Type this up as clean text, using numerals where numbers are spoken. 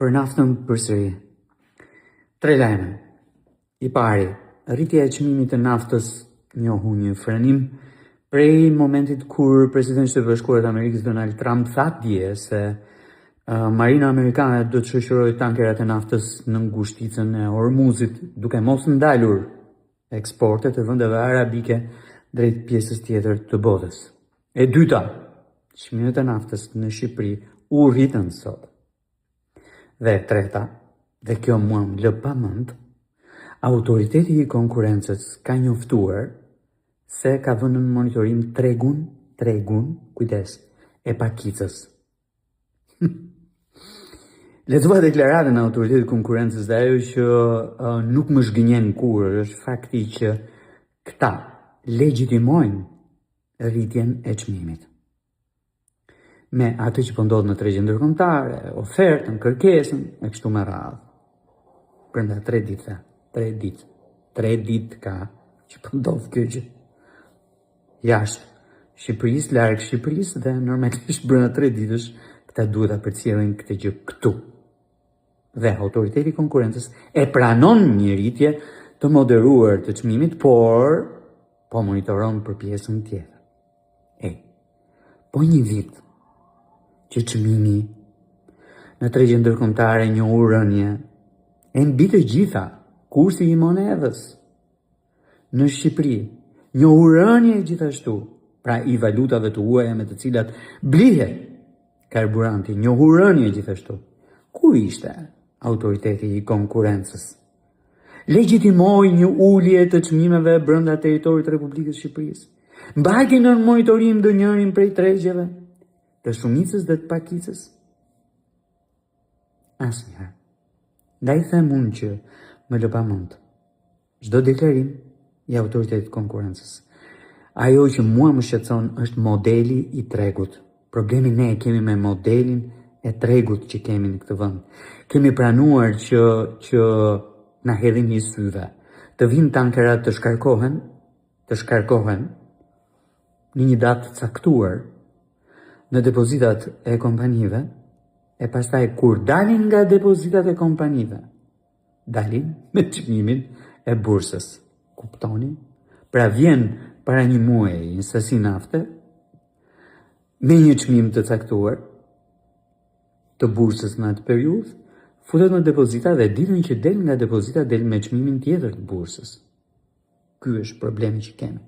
Për naftën përsëri. 3 lajme. I pari, rritja e çmimit të naftës njohu një frenim prej momentit kur presidenti i Bashkuar të Amerikës Donald Trump tha dje se marina amerikane do të shoqërojë tankerat e naftës në ngushticën e Hormuzit, duke mos ndalur eksportet e vendeve arabike drejt pjesës tjetër të botës. E dyta, çmimet e naftës në Shqipëri u rritën sot. Dhe e treta, dhe kjo mua më lë pamend, autoriteti i konkurrencës ka njoftuar se ka vënë në monitorim tregun, kujdes, e pakicës. Lexova deklaratën e autoritetit të konkurrencës dhe ajo që nuk më zhgënjen kurrë është fakti që këta legjitimojnë rritjen e çmimit. Me atë që po ndodh në tregjen ndërkombëtare, ofertën, kërkesën e kështu me radhë. Brenda 3 ditë ka që po ndodh kjo gjë. Jashtë Shqipërisë, larg Shqipërisë dhe normalisht brenda 3 ditësh këta duhet ta përcjellin këtë gjë këtu. Dhe autoriteti i konkurrencës e pranon një rritje të moderuar të çmimit, por po monitoron për pjesën tjetër. Po një vit që çmimi në tregjen ndërkombëtare njohu rënje, e mbi të gjitha kursi i monedhës në Shqipëri njohu rënje gjithashtu, pra i valutave të huaja me të cilat blihet karburanti njohu rënje gjithashtu. Ku ishte autoriteti i konkurrencës? Legjitimoi një ulje të çmimeve brenda territorit të Republikës së Shqipërisë. Mbajti në monitorim ndonjërin prej tregjeve të shumicës dhe të pakicës? Asnjëherë. Ndaj them unë që më lë pamend çdo deklarim i autoritetit të konkurrencës. Ajo që mua më shqetëson është modeli i tregut. Problemi ne kemi me modelin e tregut që kemi në këtë vend. Kemi pranuar që na hedhin një syve. Të vinë tankerat të shkarkohen në një datë caktuar në depozitat e kompanive, e pastaj kur dalin nga depozitat e kompanive, dalin me çmimin e bursës. Kuptoni? Pra vjen para një muaji një sasi nafte me një çmim të caktuar të bursës në atë periudhë, futet në depozita dhe ditën që del nga depozita del me çmimin tjetër të bursës. Ky është problemi që kemi.